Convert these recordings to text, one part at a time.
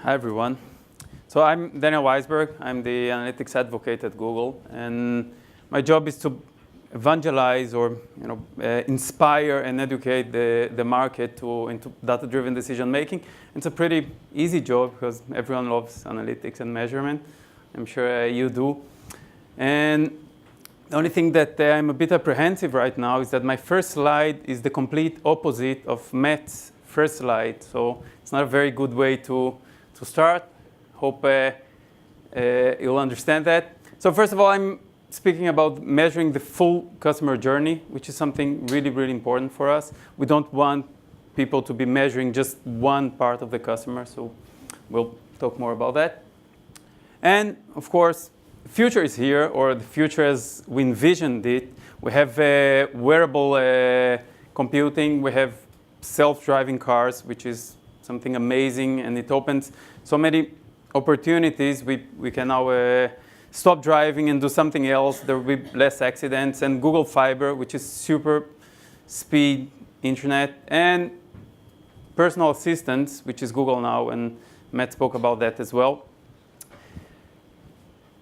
Hi, everyone. So I'm Daniel Waisberg. I'm the analytics advocate at Google. And my job is to evangelize or inspire and educate the market into data-driven decision-making. It's a pretty easy job because everyone loves analytics and measurement. I'm sure you do. And the only thing that I'm a bit apprehensive right now is that my first slide is the complete opposite of Matt's first slide. So it's not a very good way to start. Hope you'll understand that. So first of all, I'm speaking about measuring the full customer journey, which is something really, really important for us. We don't want people to be measuring just one part of the customer, so we'll talk more about that. And of course, the future is here, or the future as we envisioned it. We have wearable computing. We have self-driving cars, which is something amazing, and it opens so many opportunities. We can now stop driving and do something else. There will be less accidents. And Google Fiber, which is super speed internet, and personal assistants, which is Google Now, and Matt spoke about that as well.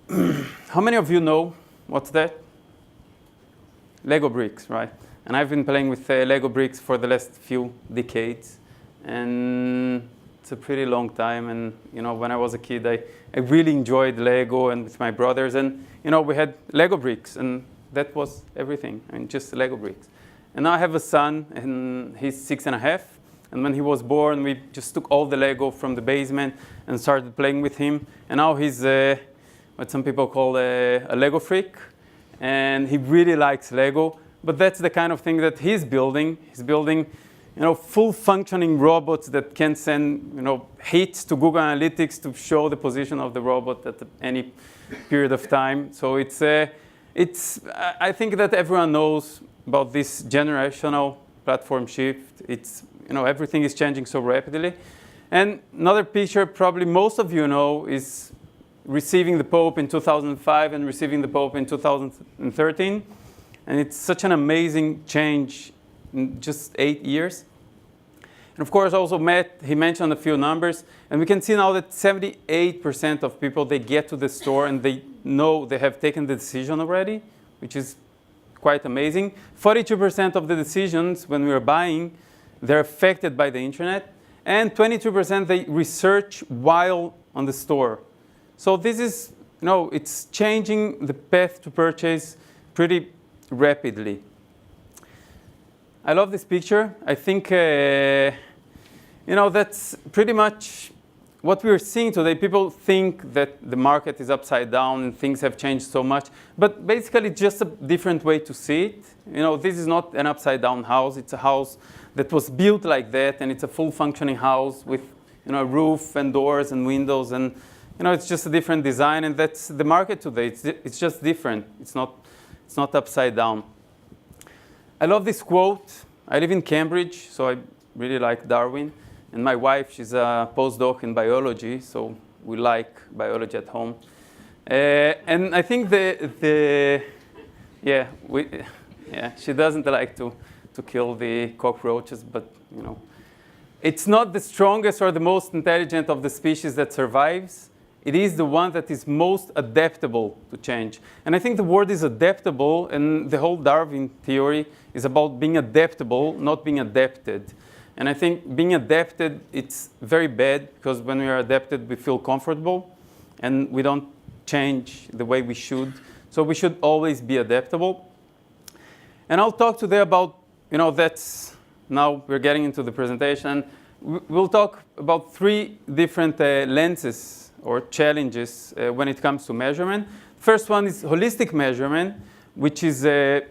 How many of you know what's that? Lego bricks, right? And I've been playing with Lego bricks for the last few decades. And it's a pretty long time. And when I was a kid, I really enjoyed Lego and with my brothers. And we had Lego bricks, and that was everything. I mean, just Lego bricks. And now I have a son, and he's 6.5. And when he was born, we just took all the Lego from the basement and started playing with him. And now he's what some people call a Lego freak. And he really likes Lego. But that's the kind of thing that he's building. He's building full functioning robots that can send hits to Google Analytics to show the position of the robot at any period of time. So I think that everyone knows about this generational platform shift. Everything is changing so rapidly. And another picture probably most of you know is receiving the Pope in 2005 and receiving the Pope in 2013. And it's such an amazing change in just 8 years. And of course, also Matt, he mentioned a few numbers. And we can see now that 78% of people, they get to the store and they know they have taken the decision already, which is quite amazing. 42% of the decisions when we are buying, they're affected by the internet. And 22% they research while on the store. So this is, it's changing the path to purchase pretty rapidly. I love this picture. I think, that's pretty much what we're seeing today. People think that the market is upside down and things have changed so much. But basically, it's just a different way to see it. This is not an upside down house. It's a house that was built like that, and it's a full functioning house with a roof and doors and windows. And it's just a different design, and that's the market today. It's just different. It's not upside down. I love this quote. I live in Cambridge, so I really like Darwin. And my wife, she's a postdoc in biology, so we like biology at home. And I think she doesn't like to kill the cockroaches, but it's not the strongest or the most intelligent of the species that survives. It is the one that is most adaptable to change. And I think the word is adaptable, and the whole Darwin theory is about being adaptable, not being adapted. And I think being adapted, it's very bad, because when we are adapted, we feel comfortable, and we don't change the way we should. So we should always be adaptable. And I'll talk today about, that's, now we're getting into the presentation. We'll talk about 3 different lenses or challenges when it comes to measurement. First one is holistic measurement, which is the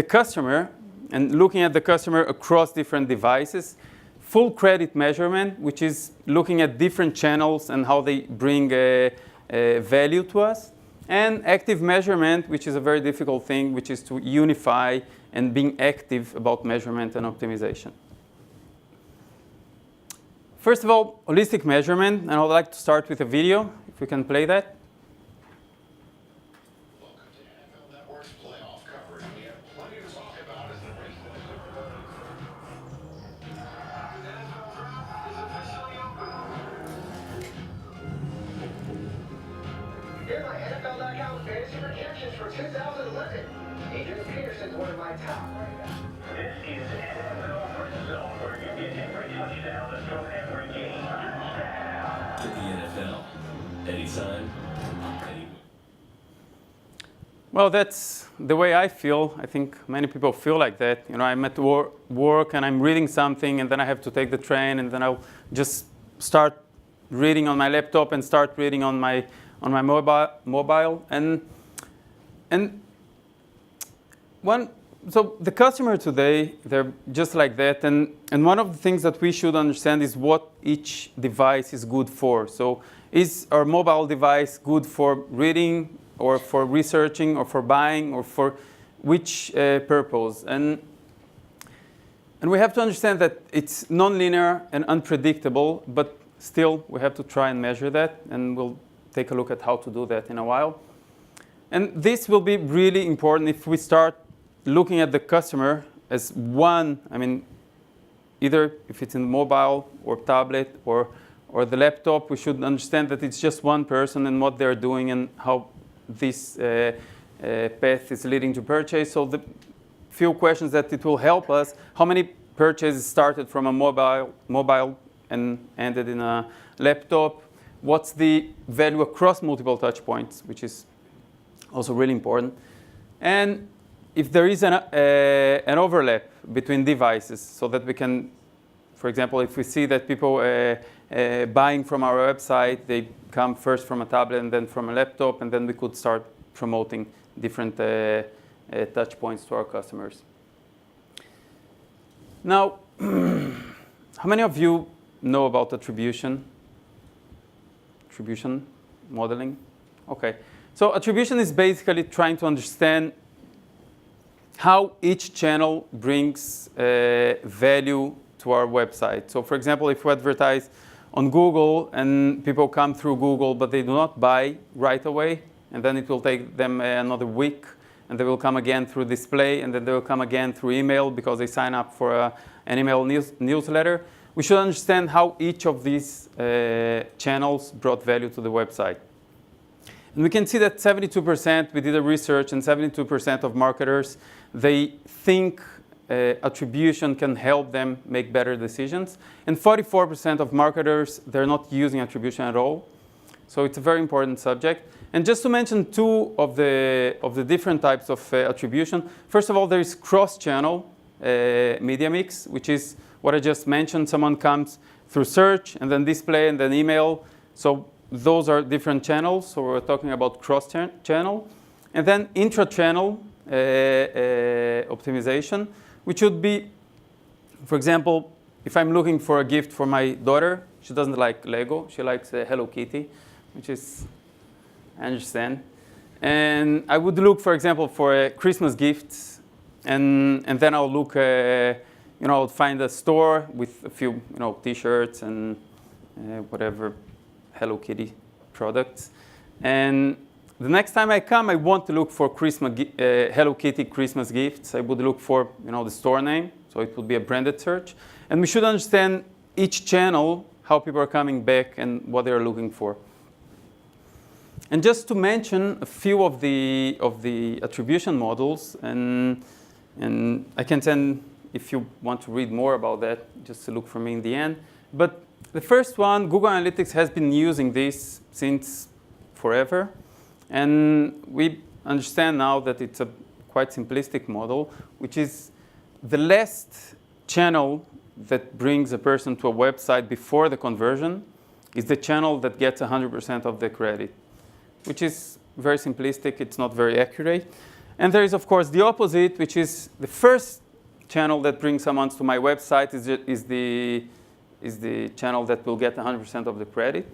customer and looking at the customer across different devices. Full credit measurement, which is looking at different channels and how they bring value to us. And active measurement, which is a very difficult thing, which is to unify and being active about measurement and optimization. First of all, holistic measurement, and I would like to start with a video, if we can play that. Welcome to NFL Network's playoff coverage. We have plenty to talk about as the race. Here's my NFL.com fantasy projections for 2011. Adrian Peterson's one of my top right now. This is NFL Red Zone, where you get every touchdown from every game. Get the NFL. Anytime, anywhere. Well, that's the way I feel. I think many people feel like that. You know, I'm at work and I'm reading something, and then I have to take the train, and then I'll just start reading on my laptop and start reading on my mobile. So the customer today, they're just like that. And one of the things that we should understand is what each device is good for. So is our mobile device good for reading, or for researching, or for buying, or for which purpose? And we have to understand that it's nonlinear and unpredictable, but still we have to try and measure that, and we'll take a look at how to do that in a while. And this will be really important if we start looking at the customer as one, I mean, either if it's in mobile or tablet or the laptop, we should understand that it's just one person and what they're doing and how this path is leading to purchase. So the few questions that it will help us: how many purchases started from a mobile and ended in a laptop? What's the value across multiple touch points, which is also really important. And if there is an overlap between devices, so that we can, for example, if we see that people buying from our website, they come first from a tablet and then from a laptop, and then we could start promoting different touch points to our customers. Now, how many of you know about attribution modeling? Okay, so attribution is basically trying to understand how each channel brings value to our website. So for example, if we advertise on Google and people come through Google, but they do not buy right away, and then it will take them another week, and they will come again through display, and then they will come again through email because they sign up for an email newsletter. We should understand how each of these channels brought value to the website. And we can see that 72%, we did a research, and 72% of marketers, they think attribution can help them make better decisions. And 44% of marketers, they're not using attribution at all. So it's a very important subject. And just to mention two of the different types of attribution. First of all, there is cross-channel media mix, which is what I just mentioned. Someone comes through search, and then display, and then email. So those are different channels, so we're talking about cross-channel. And then intra-channel optimization, which would be, for example, if I'm looking for a gift for my daughter, she doesn't like Lego, she likes Hello Kitty, which is, I understand. And I would look, for example, for Christmas gifts, and then I'll look, I'll find a store with a few, T-shirts and whatever Hello Kitty products. And the next time I come, I want to look for Hello Kitty Christmas gifts. I would look for, the store name, so it would be a branded search. And we should understand each channel, how people are coming back and what they're looking for. And just to mention a few of the attribution models, and I can send, if you want to read more about that, just to look for me in the end. But the first one, Google Analytics has been using this since forever. And we understand now that it's a quite simplistic model, which is the last channel that brings a person to a website before the conversion is the channel that gets 100% of the credit, which is very simplistic. It's not very accurate. And there is, of course, the opposite, which is the first channel that brings someone to my website is the channel that will get 100% of the credit.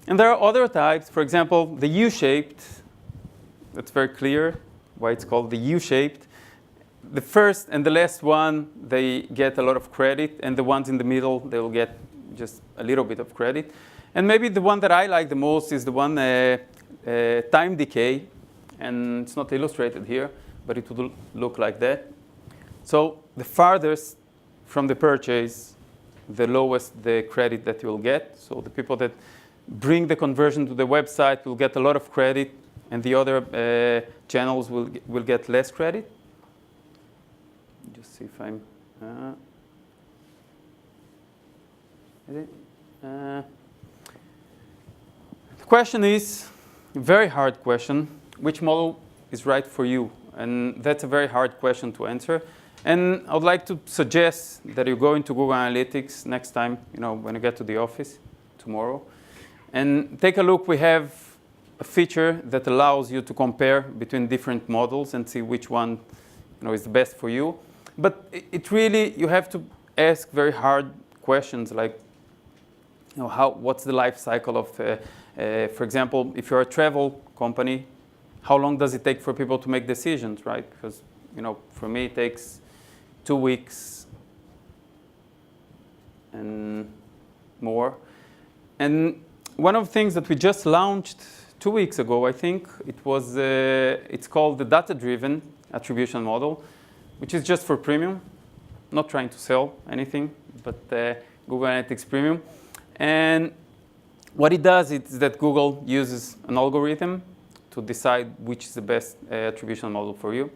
And there are other types. For example, the U-shaped. That's very clear why it's called the U-shaped. The first and the last one, they get a lot of credit. And the ones in the middle, they will get just a little bit of credit. And maybe the one that I like the most is the one time decay. And it's not illustrated here, but it would look like that. So the farthest from the purchase, the lowest the credit that you will get. So the people that bring the conversion to the website will get a lot of credit, and the other channels will get less credit. Just see if I'm. The question is a very hard question. Which model is right for you? And that's a very hard question to answer. And I would like to suggest that you go into Google Analytics next time, when you get to the office tomorrow, and take a look. We have a feature that allows you to compare between different models and see which one is the best for you. But it really, you have to ask very hard questions like, what's the life cycle of, for example, if you're a travel company, how long does it take for people to make decisions, right? Because, for me, it takes 2 weeks and more. And one of the things that we just launched 2 weeks ago, I think, it's called the data-driven attribution model, which is just for premium, not trying to sell anything, but Google Analytics Premium. And what it does is that Google uses an algorithm to decide which is the best attribution model for you.